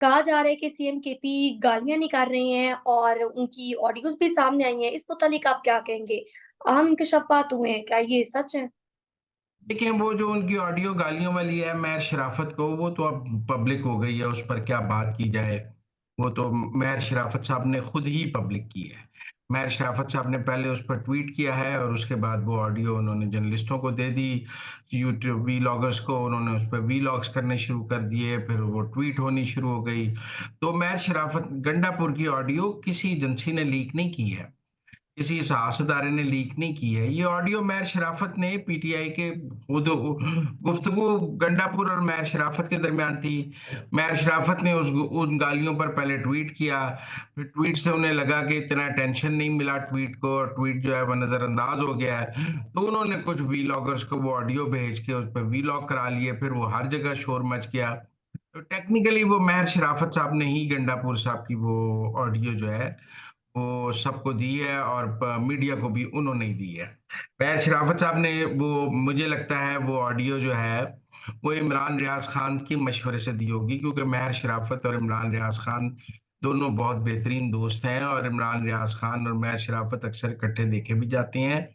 कहा जा रहा है कि सीएम केपी गालियाँ निकाल रहे हैं और उनकी ऑडियोज़ भी सामने आई हैं। इस मुतालिक आप क्या कहेंगे? अहम इंकशाफात हुए हैं, क्या ये सच है? देखिए, वो जो उनकी ऑडियो गालियों वाली है महर शराफत को, वो तो अब पब्लिक हो गई है, उस पर क्या बात की जाए। वो तो महर शराफत साहब ने खुद ही पब्लिक की है। महर शराफत साहब ने पहले उस पर ट्वीट किया है और उसके बाद वो ऑडियो उन्होंने जर्नलिस्टों को दे दी, यूट्यूब वीलॉगर्स को। उन्होंने उस पर वीलॉग्स करने शुरू कर दिए, फिर वो ट्वीट होनी शुरू हो गई। तो महर शराफत गंडापुर की ऑडियो किसी एजेंसी ने लीक नहीं की है, किसी साहसदारे ने लीक नहीं की है। ये ऑडियो महर शराफत ने पीटीआई के खुद गुफ्तगू गंडापुर और महर शराफत के दरमियान थी। महर शराफत ने उस उन गालियों पर पहले ट्वीट किया, फिर ट्वीट से उन्हें लगा कि इतना टेंशन नहीं मिला ट्वीट को, और ट्वीट जो है वह नजरअंदाज हो गया है, तो उन्होंने कुछ वीलॉगर्स को वो ऑडियो भेज के उस पर वीलॉग करा लिए, फिर वो हर जगह शोर मच गया। तो टेक्निकली वो महर शराफत साहब ने ही गंडापुर साहब की वो ऑडियो जो है वो सबको दी है, और मीडिया को भी उन्होंने ही दी है। महर शराफत साहब ने वो, मुझे लगता है वो ऑडियो जो है वो इमरान रियाज खान के मशवरे से दी होगी, क्योंकि महर शराफत और इमरान रियाज खान दोनों बहुत बेहतरीन दोस्त हैं, और इमरान रियाज खान और महर शराफत अक्सर इकट्ठे देखे भी जाते हैं।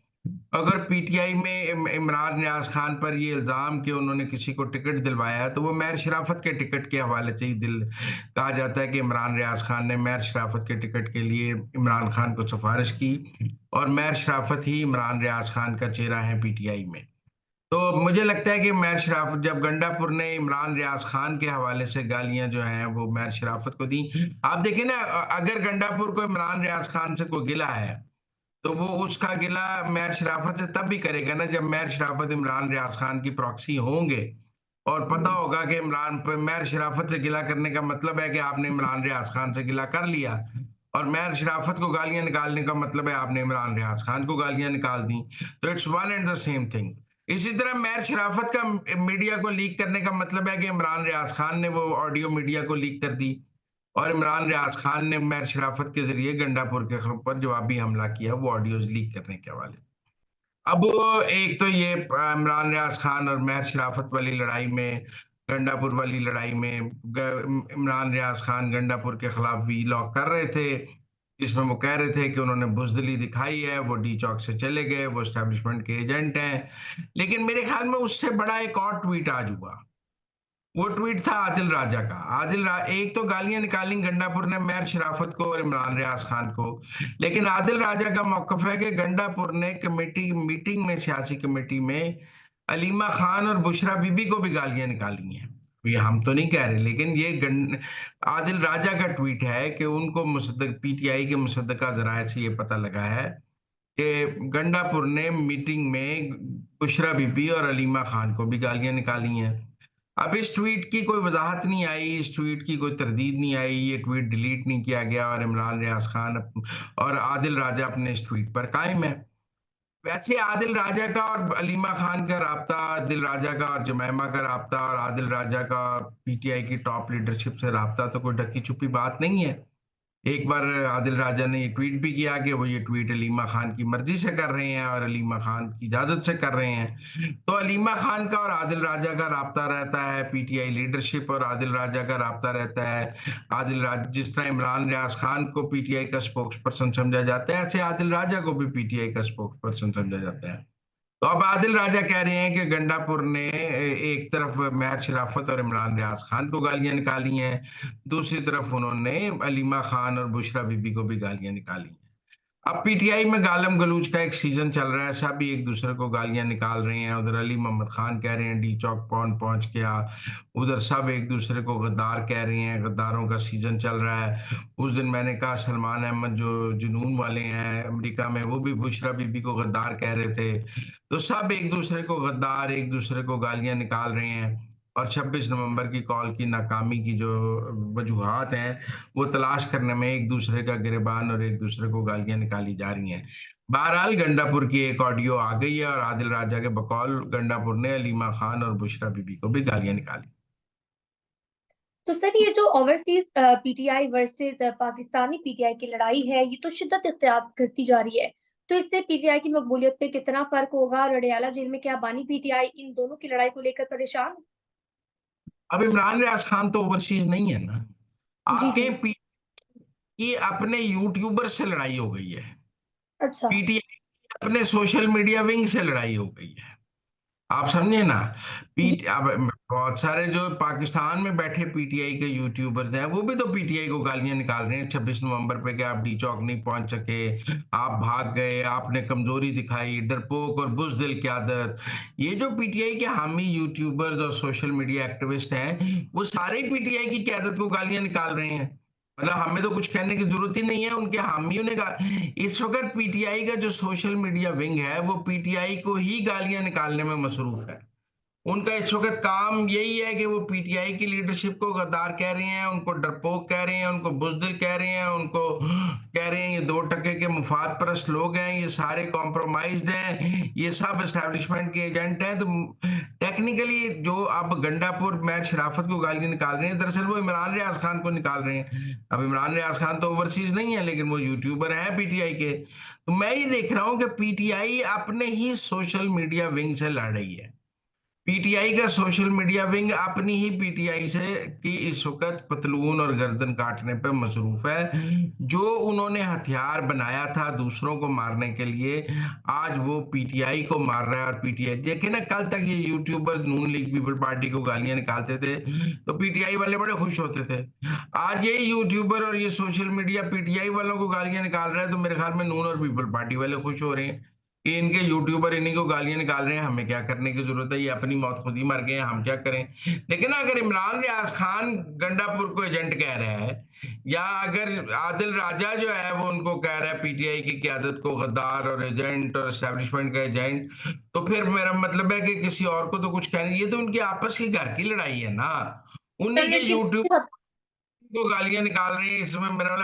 अगर पीटीआई में इमरान रियाज खान पर ये इल्जाम कि उन्होंने किसी को टिकट दिलवाया है, तो वो महर शराफत के टिकट के हवाले से ही दिल कहा जाता है कि इमरान रियाज खान ने महर शराफत के टिकट के लिए इमरान खान को सिफारिश की, और महर शराफत ही इमरान रियाज खान का चेहरा है पीटीआई में। तो मुझे लगता है कि महर शराफत, जब गंडापुर ने इमरान रियाज खान के हवाले से गालियां जो हैं वो महर शराफत को दी, आप देखिए ना, अगर गंडापुर को इमरान रियाज खान से कोई गिला है, तो वो उसका गिला महर शराफत से तब भी करेगा ना, जब महर शराफत इमरान रियाज खान की प्रॉक्सी होंगे, और पता होगा कि इमरान पर महर शराफत से गिला करने का मतलब है कि आपने इमरान रियाज खान से गिला कर लिया, और महर शराफत को गालियां निकालने का मतलब है आपने इमरान रियाज खान को गालियां निकाल दी। तो it's one and the same thing. इसी तरह महर शराफत का मीडिया को लीक करने का मतलब है कि इमरान रियाज खान ने वो ऑडियो मीडिया को लीक कर दी, और इमरान रियाज खान ने महर शराफत के जरिए गंडापुर के पर जवाबी हमला किया, वो ऑडियोज लीक करने के हवाले। अब एक तो ये इमरान रियाज खान और महर शराफत वाली लड़ाई में, गंडापुर वाली लड़ाई में, इमरान रियाज खान गंडापुर के खिलाफ वी लॉक कर रहे थे, जिसमें वो कह रहे थे कि उन्होंने बुजदिली दिखाई है, वो डी चौक से चले गए, वो एस्टेब्लिशमेंट के एजेंट हैं। लेकिन मेरे ख्याल में उससे बड़ा एक और ट्वीट आज हुआ। वो ट्वीट था आदिल राजा का। एक तो गालियां निकाली गंडापुर ने महर शराफत को और इमरान रियाज खान को, लेकिन आदिल राजा का मौकफ है कि गंडापुर ने कमेटी मीटिंग में, सियासी कमेटी में अलीमा खान और बुशरा बीबी को भी गालियां निकाली हैं। ये हम तो नहीं कह रहे, लेकिन ये आदिल राजा का ट्वीट है कि उनको मुसद्दक, पीटीआई के मुसद्दका जराये से ये पता लगा है कि गंडापुर ने मीटिंग में बुशरा बीबी और अलीमा खान को भी गालियां निकाली हैं। अब इस ट्वीट की कोई वजाहत नहीं आई, इस ट्वीट की कोई तरदीद नहीं आई, ये ट्वीट डिलीट नहीं किया गया, और इमरान रियाज खान और आदिल राजा अपने इस ट्वीट पर कायम है। वैसे आदिल राजा का और अलीमा खान का राब्ता, आदिल राजा का और जमैमा का राब्ता, और आदिल राजा का पीटीआई की टॉप लीडरशिप से राब्ता तो कोई ढकी छुपी बात नहीं है। एक बार आदिल राजा ने ये ट्वीट भी किया कि वो ये ट्वीट अलीमा खान की मर्जी से कर रहे हैं और अलीमा खान की इजाजत से कर रहे हैं। तो अलीमा खान का और आदिल राजा का राब्ता रहता है, पीटीआई लीडरशिप और आदिल राजा का राब्ता रहता है। आदिल राजा, जिस तरह इमरान रियाज खान को पीटीआई का स्पोक्स पर्सन समझा जाता है, ऐसे आदिल राजा को भी पीटीआई का स्पोक्स पर्सन समझा जाता है। तो अब आदिल राजा कह रहे हैं कि गंडापुर ने एक तरफ महर शराफत और इमरान रियाज खान को गालियां निकाली हैं, दूसरी तरफ उन्होंने अलीमा खान और बुशरा बीबी को भी गालियां निकाली हैं। अब पीटीआई में गालम गलूच का एक सीजन चल रहा है, सभी एक दूसरे को गालियां निकाल रहे हैं। उधर अली मोहम्मद खान कह रहे हैं डी चौक पौन पहुंच गया, उधर सब एक दूसरे को गद्दार कह रहे हैं, गद्दारों का सीजन चल रहा है। उस दिन मैंने कहा सलमान अहमद जो जुनून वाले हैं अमेरिका में, वो भी बुशरा बीबी को गद्दार कह रहे थे। तो सब एक दूसरे को गद्दार, एक दूसरे को गालियां निकाल रहे हैं, और 26 नवंबर की कॉल की नाकामी की जो वजूहात हैं वो तलाश करने में एक दूसरे का गिरबान और एक दूसरे को गालियां निकाली जा रही हैं। बहरहाल गंडापुर की एक ऑडियो आ गई है, और आदिल राजा के बकौल गंडापुर ने अलीमा खान और बुशरा बीबी को भी गालियां निकाली। तो सर ये जो overseas PTI versus Pakistani PTI की लड़ाई है, ये तो शिद्दत इख्तियार करती जा रही है। तो इससे पीटीआई की मकबूलियत पे कितना फ़र्क होगा और अडयाला जेल में क्या बानी पीटीआई इन दोनों की लड़ाई को लेकर परेशान? अब इमरान रियाज खान तो ओवरसीज नहीं है ना, जी, आपके जी। की अपने यूट्यूबर से लड़ाई हो गई है। अच्छा। पीटीआई की अपने सोशल मीडिया विंग से लड़ाई हो गई है। आप समझे ना। जी, पीट अब बहुत सारे जो पाकिस्तान में बैठे पीटीआई के यूट्यूबर्स हैं वो भी तो पीटीआई को गालियां निकाल रहे हैं 26 नवंबर पे कि आप डी चौक नहीं पहुंच सके, आप भाग गए, आपने कमजोरी दिखाई, डरपोक और बुजदिल क्यादत। ये जो पीटीआई के हामी यूट्यूबर्स और सोशल मीडिया एक्टिविस्ट हैं वो सारे पीटीआई की क्यादत को गालियां निकाल रहे हैं। मतलब हमें तो कुछ कहने की जरूरत ही नहीं है, उनके हामियों ने कहा। इस वक्त पीटीआई का जो सोशल मीडिया विंग है वो पीटीआई को ही गालियां निकालने में मसरूफ है। उनका इस वक्त काम यही है कि वो पीटीआई की लीडरशिप को गद्दार कह रहे हैं, उनको डरपोक कह रहे हैं, उनको बुजदिल कह रहे हैं, उनको कह रहे हैं ये 2 टके के मुफाद परस्त लोग हैं, ये सारे कॉम्प्रोमाइज्ड हैं, ये सब एस्टेब्लिशमेंट के एजेंट हैं। तो टेक्निकली जो अब गंडापुर मेयर शराफत को गालियां निकाल रहे हैं दरअसल वो इमरान रियाज खान को निकाल रहे हैं। अब इमरान रियाज खान तो ओवरसीज नहीं है लेकिन वो यूट्यूबर है पीटीआई के। तो मैं ये देख रहा हूं कि पीटीआई अपने ही सोशल मीडिया विंग से लड़ रही है। पीटीआई का सोशल मीडिया विंग अपनी ही पीटीआई से की इस वक्त पतलून और गर्दन काटने पर मसरूफ है। जो उन्होंने हथियार बनाया था दूसरों को मारने के लिए आज वो पीटीआई को मार रहा है। और पीटीआई देखे ना, कल तक ये यूट्यूबर नून लीग पीपल पार्टी को गालियां निकालते थे तो पीटीआई वाले बड़े खुश होते थे। आज ये यूट्यूबर और ये सोशल मीडिया पीटीआई वालों को गालियां निकाल रहा है तो मेरे ख्याल में नून और पीपल पार्टी वाले खुश हो रहे हैं कि इनके यूट्यूबर इन्हीं को गालियां निकाल रहे हैं, हमें क्या करने की जरूरत है, ये अपनी मौत खुद ही मर गए हैं, हम क्या करें। लेकिन अगर इमरान रियाज खान गंडापुर को एजेंट कह रहा है या अगर आदिल राजा जो है वो उनको कह रहा है पीटीआई की क्यादत को गद्दार और एजेंट और एस्टेब्लिशमेंट का एजेंट, तो फिर मेरा मतलब है कि किसी और को तो कुछ कहना, ये तो उनकी आपस की घर की लड़ाई है ना। उन्हीं के लेकिन यूट्यूब को गालियां निकाल रहे हैं, इसमें मेरा